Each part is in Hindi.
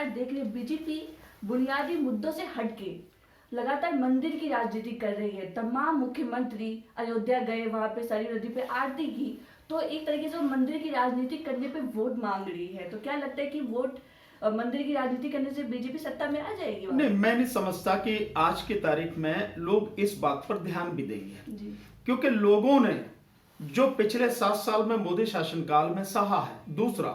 देख रहे बीजेपी बुनियादी मुद्दों से हटके लगातार मंदिर की राजनीति कर रही है। तमाम मुख्यमंत्री अयोध्या गए, वहां पे सरयू नदी पे आरती की, तो एक तरीके से वो मंदिर की राजनीति करने पे वोट मांग रही है। तो क्या लगता है कि वोट मंदिर की राजनीति करने से बीजेपी सत्ता में आ जाएगी? नहीं, मैं नहीं समझता कि आज की तारीख में लोग इस बात पर ध्यान भी देंगे जी। क्योंकि लोगों ने जो पिछले 7 साल में मोदी शासनकाल में सहा है, दूसरा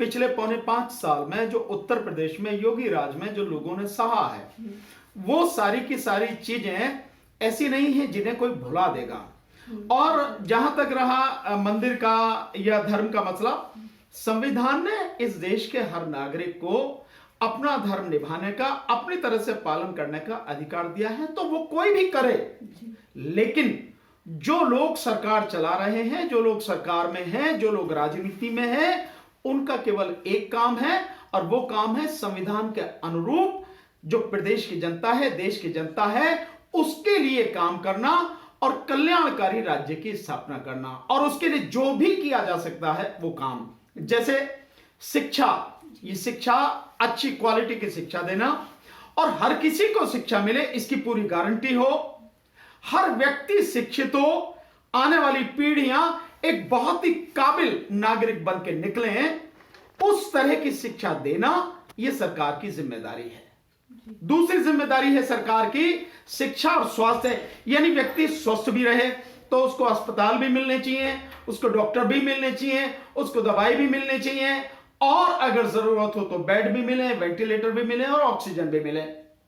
पिछले पौने 5 साल में जो उत्तर प्रदेश में योगी राज में जो लोगों ने सहा है, वो सारी की सारी चीजें ऐसी नहीं है जिन्हें कोई भुला देगा। और जहां तक रहा मंदिर का या धर्म का मसला, संविधान ने इस देश के हर नागरिक को अपना धर्म निभाने का, अपनी तरह से पालन करने का अधिकार दिया है, तो वो कोई भी करे। लेकिन जो लोग सरकार चला रहे हैं, जो लोग सरकार में हैं, जो लोग राजनीति में हैं, उनका केवल एक काम है और वो काम है संविधान के अनुरूप जो प्रदेश की जनता है, देश की जनता है, उसके लिए काम करना और कल्याणकारी राज्य की स्थापना करना। और उसके लिए जो भी किया जा सकता है वो काम, जैसे शिक्षा, ये शिक्षा अच्छी क्वालिटी की शिक्षा देना और हर किसी को शिक्षा मिले इसकी पूरी गारंटी हो, हर व्यक्ति शिक्षित हो, आने वाली पीढ़ियां एक बहुत ही काबिल नागरिक बन के निकले हैं, उस तरह की शिक्षा देना यह सरकार की जिम्मेदारी है। दूसरी जिम्मेदारी है सरकार की शिक्षा और स्वास्थ्य, यानी व्यक्ति स्वस्थ भी रहे तो उसको अस्पताल भी मिलने चाहिए, उसको डॉक्टर भी मिलने चाहिए, उसको दवाई भी मिलनी चाहिए, और अगर जरूरत हो तो बेड भी मिले, वेंटिलेटर भी मिले और ऑक्सीजन भी मिले।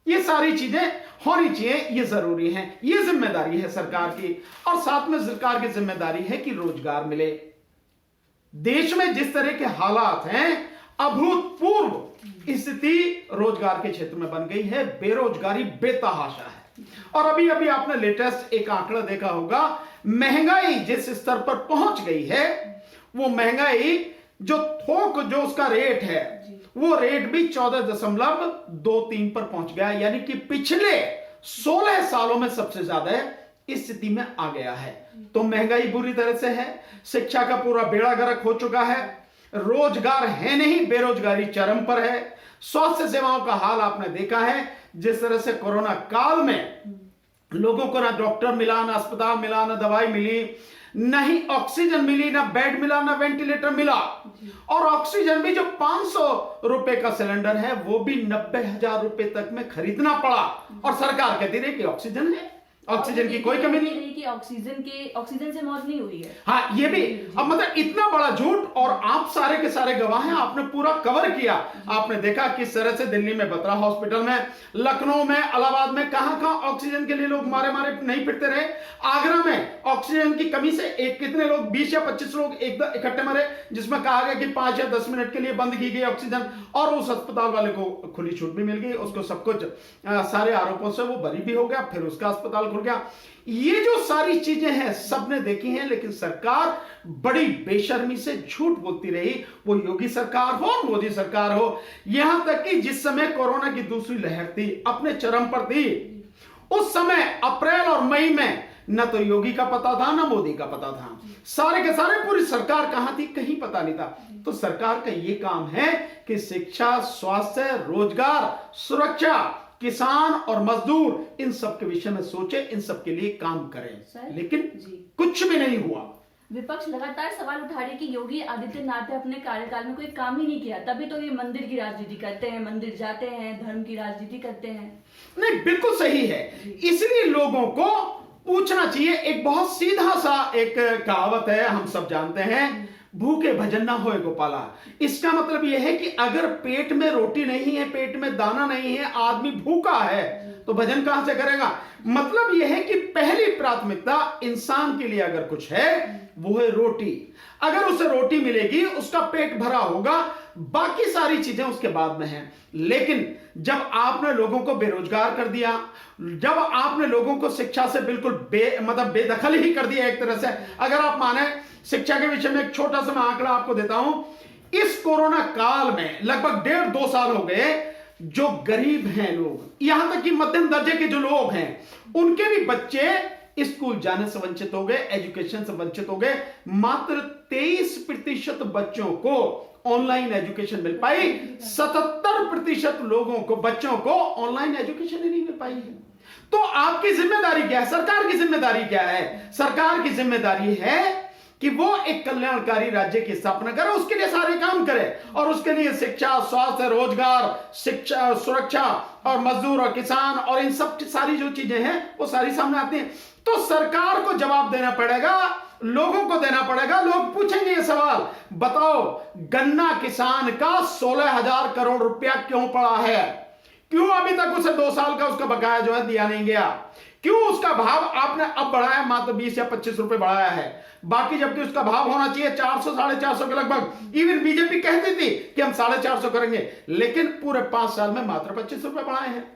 ये सारी चीजें होनी चाहिए, ये जरूरी है, ये जिम्मेदारी है सरकार की। और साथ में सरकार की जिम्मेदारी है कि रोजगार मिले। देश में जिस तरह के हालात हैं, अभूतपूर्व स्थिति रोजगार के क्षेत्र में बन गई है, बेरोजगारी बेतहाशा है। और अभी अभी आपने लेटेस्ट एक आंकड़ा देखा होगा, महंगाई जिस स्तर पर पहुंच गई है, वो महंगाई जो थोक जो उसका रेट है, वो रेट भी 14.23 पर पहुंच गया, यानी कि पिछले 16 सालों में सबसे ज्यादा इस स्थिति में आ गया है। तो महंगाई बुरी तरह से है, शिक्षा का पूरा बेड़ा गर्क हो चुका है, रोजगार है नहीं, बेरोजगारी चरम पर है, स्वास्थ्य सेवाओं का हाल आपने देखा है, जिस तरह से कोरोना काल में लोगों को ना डॉक्टर मिला, ना अस्पताल मिला, ना दवाई मिली, ना ही ऑक्सीजन मिली, ना बेड मिला, ना वेंटिलेटर मिला। और ऑक्सीजन भी जो 500 रुपए का सिलेंडर है, वो भी 90,000 रुपए तक में खरीदना पड़ा। और सरकार कहती रही कि ऑक्सीजन है, ऑक्सीजन की कोई कमी नहीं, कि ऑक्सीजन से मौत नहीं हुई है। हाँ, ये भी अब मतलब इतना बड़ा झूठ, और आप सारे के सारे गवाह हैं, आपने पूरा कवर किया। आपने देखा किस तरह से दिल्ली में बत्रा हॉस्पिटल में, लखनऊ में, इलाहाबाद में, कहां कहां ऑक्सीजन के लिए लोग मारे मारे नहीं फिरते रहे। आगरा में ऑक्सीजन की कमी से कितने लोग, 20 या 25 लोग इकट्ठे मरे, जिसमें कहा गया कि 5 या 10 मिनट के लिए बंद की गई ऑक्सीजन, और उस अस्पताल वाले को खुली छूट भी मिल गई, उसको सब कुछ सारे आरोपों से वो बरी भी हो गया, फिर उसका अस्पताल खुल गया। ये जो सारी चीजें हैं सबने देखी हैं, लेकिन सरकार बड़ी बेशर्मी से झूठ बोलती रही, वो योगी सरकार हो, मोदी सरकार हो। यहां तक कि जिस समय कोरोना की दूसरी लहर थी, अपने चरम पर थी, उस समय अप्रैल और मई में न तो योगी का पता था, न मोदी का पता था, सारे के सारे पूरी सरकार कहां थी, कहीं पता नहीं था। तो सरकार का ये काम है कि शिक्षा, स्वास्थ्य, रोजगार, सुरक्षा, किसान और मजदूर, इन सब के विषय में सोचे, इन सब के लिए काम करें, लेकिन कुछ भी नहीं हुआ। विपक्ष लगातार सवाल उठा रही कि योगी आदित्यनाथ ने अपने कार्यकाल में कोई काम ही नहीं किया, तभी तो ये मंदिर की राजनीति करते हैं, मंदिर जाते हैं, धर्म की राजनीति करते हैं। नहीं, बिल्कुल सही है, इसलिए लोगों को पूछना चाहिए। एक बहुत सीधा सा एक कहावत है, हम सब जानते हैं, भूखे भजन ना होए गोपाला। इसका मतलब यह है कि अगर पेट में रोटी नहीं है, पेट में दाना नहीं है, आदमी भूखा है, तो भजन कहां से करेगा। मतलब यह है कि पहली प्राथमिकता इंसान के लिए अगर कुछ है, वो है रोटी। अगर उसे रोटी मिलेगी, उसका पेट भरा होगा, बाकी सारी चीजें उसके बाद में हैं। लेकिन जब आपने लोगों को बेरोजगार कर दिया, जब आपने लोगों को शिक्षा से बिल्कुल बेदखल ही कर दिया एक तरह से, अगर आप माने शिक्षा के विषय में एक छोटा सा मैं आंकड़ा आपको देता हूं, इस कोरोना काल में लगभग 1.5-2 साल हो गए, जो गरीब हैं लोग, यहां तक कि मध्यम दर्जे के जो लोग हैं, उनके भी बच्चे स्कूल जाने से वंचित हो गए, एजुकेशन से वंचित हो गए। मात्र 23% बच्चों को ऑनलाइन एजुकेशन मिल पाई। 77% लोगों को, बच्चों को ऑनलाइन एजुकेशन ही नहीं मिल पाई है। तो आपकी जिम्मेदारी क्या है? सरकार की जिम्मेदारी क्या है? सरकार की जिम्मेदारी है कि वो एक कल्याणकारी राज्य की स्थापना करे, उसके लिए सारे काम करे, और उसके लिए शिक्षा, स्वास्थ्य, रोजगार, शिक्षा, सुरक्षा और मजदूर और किसान और इन सब की सारी जो चीजें हैं वो सारी सामने आती हैं। तो सरकार को जवाब देना पड़ेगा, लोगों को देना पड़ेगा। लोग पूछेंगे ये सवाल, बताओ गन्ना किसान का 16,000 करोड़ रुपया क्यों पड़ा है? क्यों अभी तक उसे 2 साल का उसका बकाया जो है दिया नहीं गया? क्यों उसका भाव आपने अब बढ़ाया, मात्र 20 या 25 रुपए बढ़ाया है, बाकी जबकि उसका भाव होना चाहिए 400 450 के लगभग। इवन बीजेपी कहती थी कि हम 450 करेंगे, लेकिन पूरे 5 साल में मात्र 25 रुपए बढ़ाए हैं।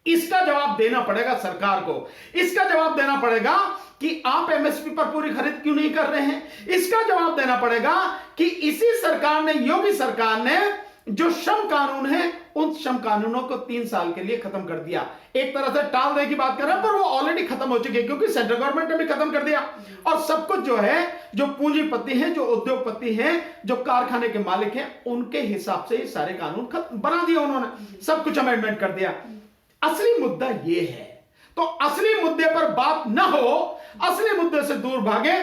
इसका जवाब देना पड़ेगा सरकार को। इसका जवाब देना पड़ेगा कि आप एमएसपी पर पूरी खरीद क्यों नहीं कर रहे हैं। इसका जवाब देना पड़ेगा कि इसी सरकार ने, योगी सरकार ने जो श्रम कानून है, उन श्रम कानूनों को 3 साल के लिए खत्म कर दिया। एक तरह से टाल देने की बात कर रहे हैं, पर वो ऑलरेडी खत्म हो चुके हैं, क्योंकि सेंट्रल गवर्नमेंट ने भी खत्म कर दिया। और सब कुछ जो है, जो पूंजीपति हैं, जो उद्योगपति हैं, जो कारखाने के मालिक हैं, उनके हिसाब से ये सारे कानून बना दिया उन्होंने, सब कुछ अमेंडमेंट कर दिया। असली मुद्दा ये है, तो असली मुद्दे पर बात न हो, असली मुद्दे से दूर भागे,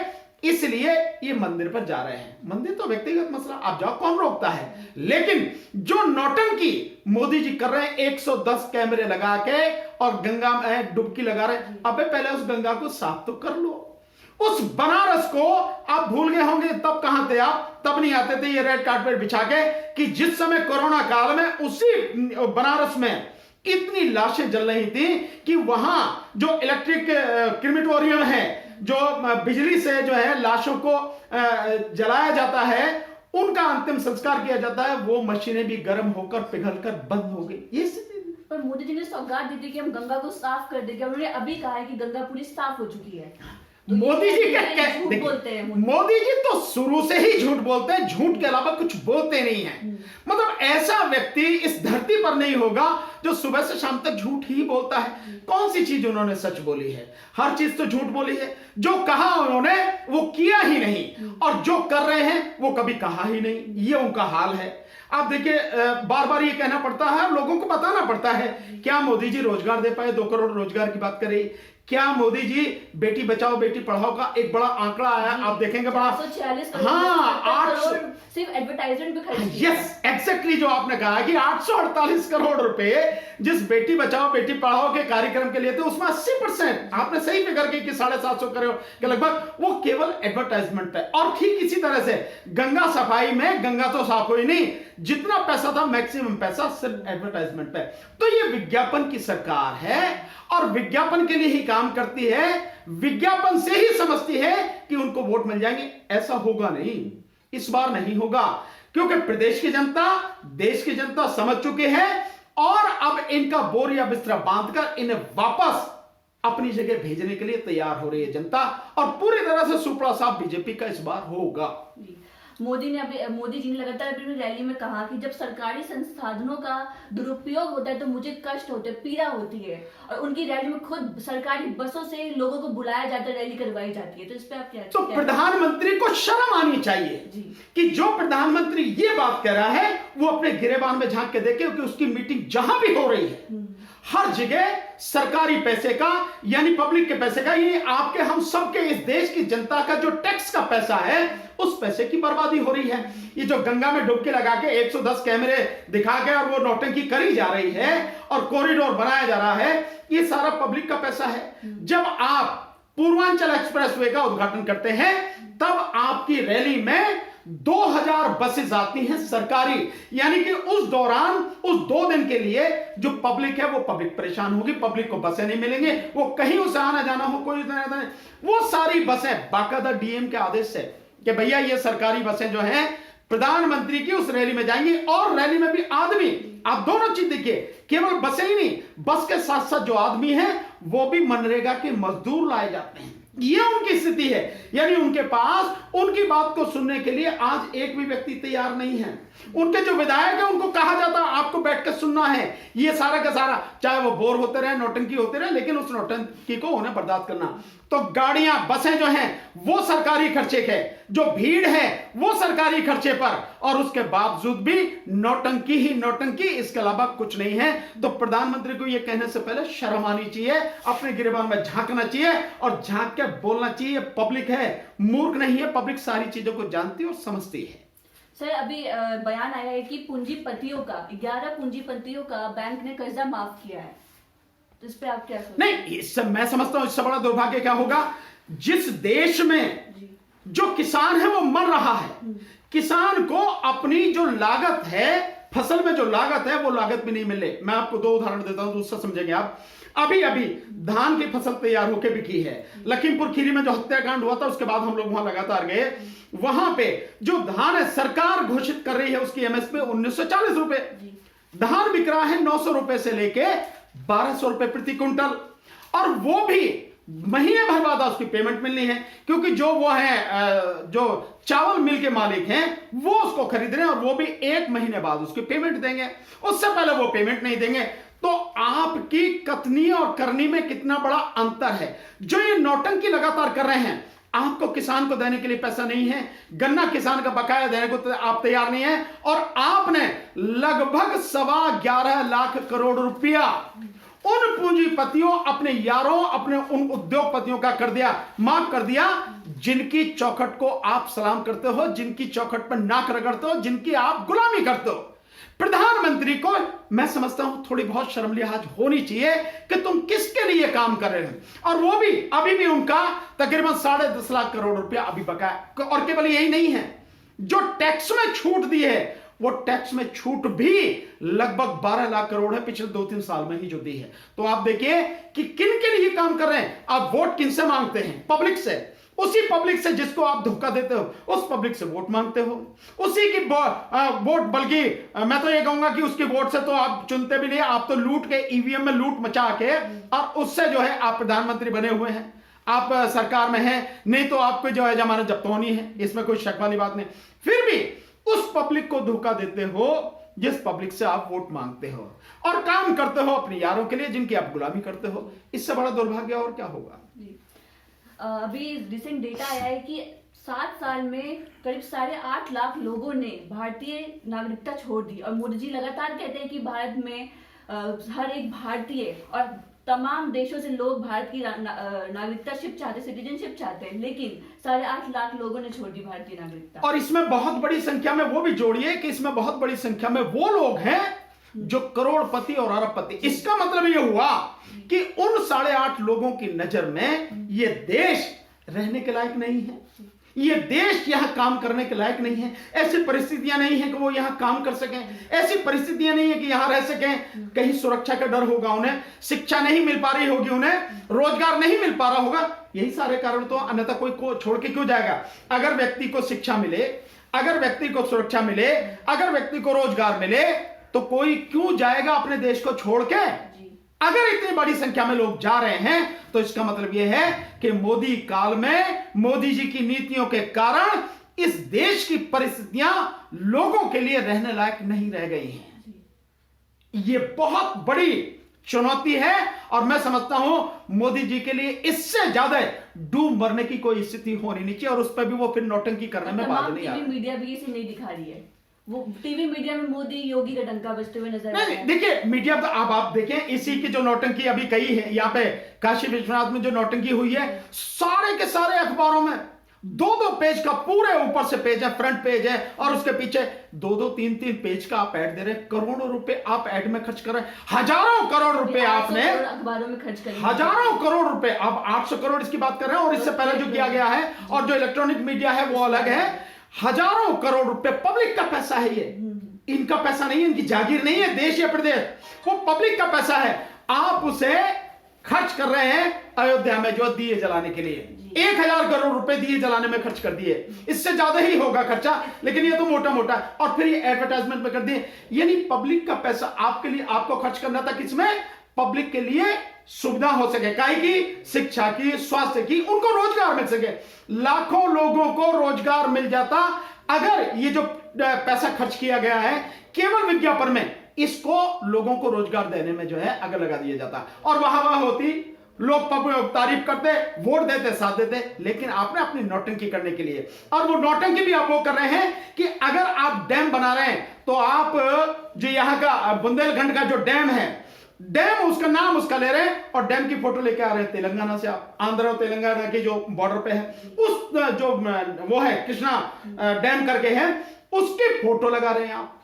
इसलिए ये मंदिर पर जा रहे हैं। मंदिर तो व्यक्तिगत मसला, आप जाओ, कौन रोकता है। लेकिन जो नौटंकी मोदी जी कर रहे हैं, 110 कैमरे लगा के और गंगा में डुबकी लगा रहे हैं, अबे पहले उस गंगा को साफ तो कर लो। उस बनारस को आप भूल गए होंगे, तब कहां थे आप? तब नहीं आते थे ये रेड कार्पेट बिछा के, कि जिस समय कोरोना काल में उसी बनारस में इतनी लाशें जल रही थी कि वहां जो इलेक्ट्रिक क्रिमेटोरियम है, जो बिजली से जो है लाशों को जलाया जाता है, उनका अंतिम संस्कार किया जाता है, वो मशीनें भी गर्म होकर पिघलकर बंद हो गई। ये स्थिति। पर मोदी जी ने सौगात दी थी कि हम गंगा को साफ कर देंगे। उन्होंने अभी कहा है कि गंगा पूरी साफ हो चुकी है। तो मोदी जी झूठ बोलते हैं। मोदी जी तो शुरू से ही झूठ बोलते हैं, झूठ के अलावा कुछ बोलते नहीं है। मतलब ऐसा व्यक्ति इस धरती पर नहीं होगा जो सुबह से शाम तक झूठ ही बोलता है। कौन सी चीज उन्होंने सच बोली है? हर चीज तो झूठ बोली है। जो कहा उन्होंने वो किया ही नहीं, और जो कर रहे हैं वो कभी कहा ही नहीं। ये उनका हाल है। आप देखिए, बार बार ये कहना पड़ता है, लोगों को बताना पड़ता है। क्या मोदी जी रोजगार दे पाए? 2 करोड़ रोजगार की बात करें। क्या मोदी जी बेटी बचाओ बेटी पढ़ाओ का एक बड़ा आंकड़ा आया, आप देखेंगे, बड़ा 846 करोड़, हाँ, 800 सिर्फ एडवर्टाइजमेंट पे खर्च किया। यस, एग्जैक्टली जो आपने कहा कि 848 करोड़ रुपए जिस बेटी बचाओ बेटी पढ़ाओ के कार्यक्रम के लिए थे, उसमें 80% आपने सही फिगर की कि 750 करोड़ के लगभग वो केवल एडवर्टाइजमेंट है। और ठीक इसी तरह से गंगा सफाई में, गंगा तो साफ हुई नहीं, जितना पैसा था मैक्सिमम पैसा सिर्फ एडवर्टाइजमेंट पे। तो ये विज्ञापन की सरकार है और विज्ञापन के लिए ही काम करती है, विज्ञापन से ही समझती है कि उनको वोट मिल जाएंगे। ऐसा होगा नहीं, इस बार नहीं होगा, क्योंकि प्रदेश की जनता, देश की जनता समझ चुकी है, और अब इनका बोरिया बिस्तरा बांधकर इन्हें वापस अपनी जगह भेजने के लिए तैयार हो रही है जनता, और पूरी तरह से सुपड़ा साफ बीजेपी का इस बार होगा। मोदी जी ने लगातार अपनी रैली में कहा कि जब सरकारी संसाधनों का दुरुपयोग होता है तो मुझे कष्ट होते हैं, पीड़ा होती है। और उनकी रैली में खुद सरकारी बसों से लोगों को बुलाया जाता है, रैली करवाई जाती है। तो इस पे आप क्या? तो प्रधानमंत्री को शर्म आनी चाहिए कि जो प्रधानमंत्री ये बात कह रहा है वो अपने गिरेबान में झांक के देखे कि उसकी मीटिंग जहां भी हो रही है, हर जगह सरकारी पैसे का, यानी पब्लिक के पैसे का, ये आपके हम सबके इस देश की जनता का जो टैक्स का पैसा है, उस पैसे की बर्बादी हो रही है। ये जो गंगा में डुबकी लगा के 110 कैमरे दिखा के और वो नौटंकी करी जा रही है और कॉरिडोर बनाया जा रहा है, ये सारा पब्लिक का पैसा है। जब आप पूर्वांचल एक्सप्रेसवे का उद्घाटन करते हैं, तब आपकी रैली में 2000 बसेस आती हैं सरकारी, यानी कि उस दौरान, उस 2 दिन के लिए जो पब्लिक है वो पब्लिक परेशान होगी, पब्लिक को बसें नहीं मिलेंगे, वो कहीं उसे आना जाना हो, कोई वो सारी बसें बाकायदा डीएम के आदेश से कि भैया ये सरकारी बसें जो हैं प्रधानमंत्री की उस रैली में जाएंगी। और रैली में भी आदमी, आप दोनों चीज देखिए, केवल बसें ही नहीं, बस के साथ साथ जो आदमी है वो भी मनरेगा के मजदूर लाए जाते हैं। ये उनकी स्थिति है, यानी उनके पास उनकी बात को सुनने के लिए आज एक भी व्यक्ति तैयार नहीं है। उनके जो विधायक है उनको कहा जाता आपको बैठ कर सुनना है, ये सारा का सारा, चाहे वो बोर होते रहे, नौटंकी होते रहे, लेकिन उस नौटंकी को उन्हें बर्दाश्त करना। तो गाड़ियां बसें जो हैं वो सरकारी खर्चे के, जो भीड़ है वो सरकारी खर्चे पर, और उसके बावजूद भी नौटंकी ही नौटंकी, इसके अलावा कुछ नहीं है। तो प्रधानमंत्री को यह कहने से पहले शर्म आनी चाहिए, अपने गिरबान में झांकना चाहिए और झांक के बोलना चाहिए। पब्लिक है, मूर्ख नहीं है, पब्लिक सारी चीजों को जानती और समझती है। सर अभी बयान आया है कि पूंजीपतियों का 11 पूंजीपतियों का बैंक ने कर्जा माफ किया है, तो इस पे आप क्या सोचते हैं? नहीं, इससे मैं समझता हूं इससे बड़ा दुर्भाग्य क्या होगा, जिस देश में जो किसान है वो मर रहा है, किसान को अपनी जो लागत है, फसल में जो लागत है वो लागत भी नहीं मिल रही। मैं आपको 2 उदाहरण देता हूं तो उससे समझेंगे आप। अभी अभी धान की फसल तैयार होकर बिकी है, लखीमपुर खीरी में जो हत्याकांड हुआ था उसके बाद हम लोग वहां लगातार गए, वहां पे जो धान है सरकार घोषित कर रही है उसकी एमएसपी 1940 रुपए, धान बिक रहा है 900 रुपए से लेके 1200 रुपए प्रति क्विंटल, और वो भी महीने भर बाद उसकी पेमेंट मिलनी है, क्योंकि जो वो है जो चावल मिल के मालिक हैं वो उसको खरीद रहे हैं, और वो भी 1 महीने बाद उसकी पेमेंट देंगे, उससे पहले वो पेमेंट नहीं देंगे। तो आपकी कथनी और करनी में कितना बड़ा अंतर है। जो ये नौटंकी लगातार कर रहे हैं, आपको किसान को देने के लिए पैसा नहीं है, गन्ना किसान का बकाया देने को आप तैयार नहीं है, और आपने लगभग 11.25 लाख करोड़ रुपया उन पूंजीपतियों, अपने यारों, अपने उन उद्योगपतियों का कर दिया, माफ कर दिया, जिनकी चौखट को आप सलाम करते हो, जिनकी चौखट पर नाक रगड़ते हो, जिनकी आप गुलामी करते हो। प्रधानमंत्री को मैं समझता हूं थोड़ी बहुत शर्म लिहाज होनी चाहिए कि तुम किसके लिए काम कर रहे हो। और वो भी अभी भी उनका तकरीबन 10.5 लाख करोड़ रुपया अभी बकाया, और केवल यही नहीं है, जो टैक्स में छूट दी है वो टैक्स में छूट भी लगभग 12 लाख करोड़ है पिछले 2-3 साल में ही जो दी है। तो आप देखिए कि किन के लिए काम कर रहे हैं। आप वोट किनसे मांगते हैं? पब्लिक से, उसी पब्लिक से जिसको आप धोखा देते हो, उस पब्लिक से वोट मांगते हो, उसी की वोट, बल्कि मैं तो ये कहूंगा कि उसकी वोट से तो आप चुनते भी नहीं, आप तो लूट के ईवीएम में लूट मचा के और उससे जो है आप प्रधानमंत्री बने हुए हैं, आप सरकार में हैं, नहीं तो आपको जो है जमानत जब्त होनी है, इसमें कोई शक वाली बात नहीं। फिर भी उस पब्लिक को धोखा देते हो जिस पब्लिक से आप वोट मांगते हो, और काम करते हो अपने यारों के लिए जिनकी आप गुलामी करते हो। इससे बड़ा दुर्भाग्य और क्या होगा। अभी रिसेंट डेटा आया है कि 7 साल में करीब 8.5 लाख लोगों ने भारतीय नागरिकता छोड़ दी, और मोदी जी लगातार कहते हैं कि भारत में हर एक भारतीय और तमाम देशों से लोग भारत की नागरिकताशिप चाहते, सिटीजनशिप चाहते हैं, लेकिन 8.5 लाख लोगों ने छोड़ दी भारतीय नागरिकता। और इसमें बहुत बड़ी संख्या में वो भी जोड़िए कि इसमें बहुत बड़ी संख्या में वो लोग हैं जो करोड़पति और अरबपति। इसका मतलब ये हुआ कि उन 8.5 लोगों की नजर में ये देश रहने के लायक नहीं है, ये देश यहां काम करने के लायक नहीं है, ऐसी परिस्थितियां नहीं है कि वो यहां काम कर सकें, ऐसी परिस्थितियां नहीं है कि यहां रह सकें। कहीं सुरक्षा का डर होगा उन्हें, शिक्षा नहीं मिल पा रही होगी उन्हें, रोजगार नहीं मिल पा रहा होगा, यही सारे कारण तो, अन्यथा कोई को छोड़ के क्यों जाएगा। अगर व्यक्ति को शिक्षा मिले, अगर व्यक्ति को सुरक्षा मिले, अगर व्यक्ति को रोजगार मिले, तो कोई क्यों जाएगा अपने देश को छोड़ के। अगर इतनी बड़ी संख्या में लोग जा रहे हैं तो इसका मतलब यह है कि मोदी काल में मोदी जी की नीतियों के कारण इस देश की परिस्थितियां लोगों के लिए रहने लायक नहीं रह गई हैं। यह बहुत बड़ी चुनौती है, और मैं समझता हूं मोदी जी के लिए इससे ज्यादा डूब मरने की कोई स्थिति होनी नहीं चाहिए, और उस पर भी वो फिर नौटंकी करने में बात नहीं आ रही। मीडिया भी इसे नहीं दिखा रही है, वो टीवी मीडिया में मोदी योगी का डंका बजते हुए नजर आ रहा है। देखिए मीडिया तो अब आप देखें, इसी की जो नौटंकी अभी कही है यहाँ पे काशी विश्वनाथ में जो नौटंकी हुई है, सारे के सारे अखबारों में 2-2 पेज का, पूरे ऊपर से पेज है, फ्रंट पेज है, और उसके पीछे 2-2, 3-3 पेज का आप ऐड दे रहे हैं। करोड़ों रुपए आप ऐड में खर्च कर रहे हैं, हजारों करोड़ रुपए आपने अखबारों में खर्च कर, हजारों करोड़ रुपए, आप 800 करोड़ इसकी बात कर रहे हैं, और इससे पहले जो किया गया है, और जो इलेक्ट्रॉनिक मीडिया है वो अलग है। हजारों करोड़ रुपए पब्लिक का पैसा है, ये इनका पैसा नहीं है, इनकी जागीर नहीं है देश या प्रदेश, वो पब्लिक का पैसा है। आप उसे खर्च कर रहे हैं अयोध्या में जो दिए जलाने के लिए 1000 करोड़ रुपए दिए जलाने में खर्च कर दिए, इससे ज्यादा ही होगा खर्चा, लेकिन ये तो मोटा मोटा, और फिर ये एडवर्टाइजमेंट में कर दिए। यानी पब्लिक का पैसा आपके लिए, आपको खर्च करना था किसमें? पब्लिक के लिए सुविधा हो सके, काय की, शिक्षा की, स्वास्थ्य की, उनको रोजगार मिल सके। लाखों लोगों को रोजगार मिल जाता अगर ये जो पैसा खर्च किया गया है केवल विज्ञापन में, इसको लोगों को रोजगार देने में जो है आगे लगा दिया जाता और वाह होती, लोग तारीफ करते, वोट देते, साथ देते। लेकिन आपने अपनी नौटंकी करने के लिए, और वो नौटंकी भी आप वो कर रहे हैं कि अगर आप डैम बना रहे हैं तो आप जो यहाँ का बुंदेलखंड का जो डैम है, डैम उसका नाम उसका ले रहे हैं और डैम की फोटो लेके आ रहे हैं तेलंगाना से, आप आंध्र और तेलंगाना की जो बॉर्डर पे है उस जो वो है कृष्णा डैम करके है उसकी फोटो लगा रहे हैं आप।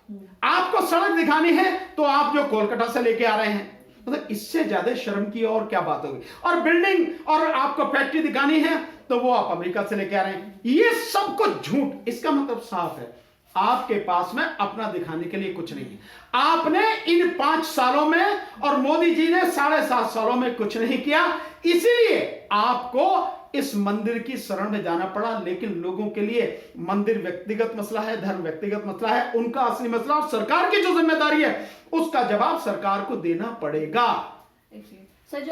आपको सड़क दिखानी है तो आप जो कोलकाता से लेके आ रहे हैं, मतलब इससे ज्यादा शर्म की और क्या बात होगी। और बिल्डिंग और आपको फैक्ट्री दिखानी है तो वो आप अमेरिका से लेके आ रहे हैं। ये सब कुछ झूठ। इसका मतलब साफ है, आपके पास में अपना दिखाने के लिए कुछ नहीं है। आपने इन 5 सालों में और मोदी जी ने 7.5 सालों में कुछ नहीं किया, इसीलिए आपको इस मंदिर की शरण में जाना पड़ा। लेकिन लोगों के लिए मंदिर व्यक्तिगत मसला है, धर्म व्यक्तिगत मसला है, उनका असली मसला और सरकार की जो जिम्मेदारी है उसका जवाब सरकार को देना पड़ेगा। सर, जो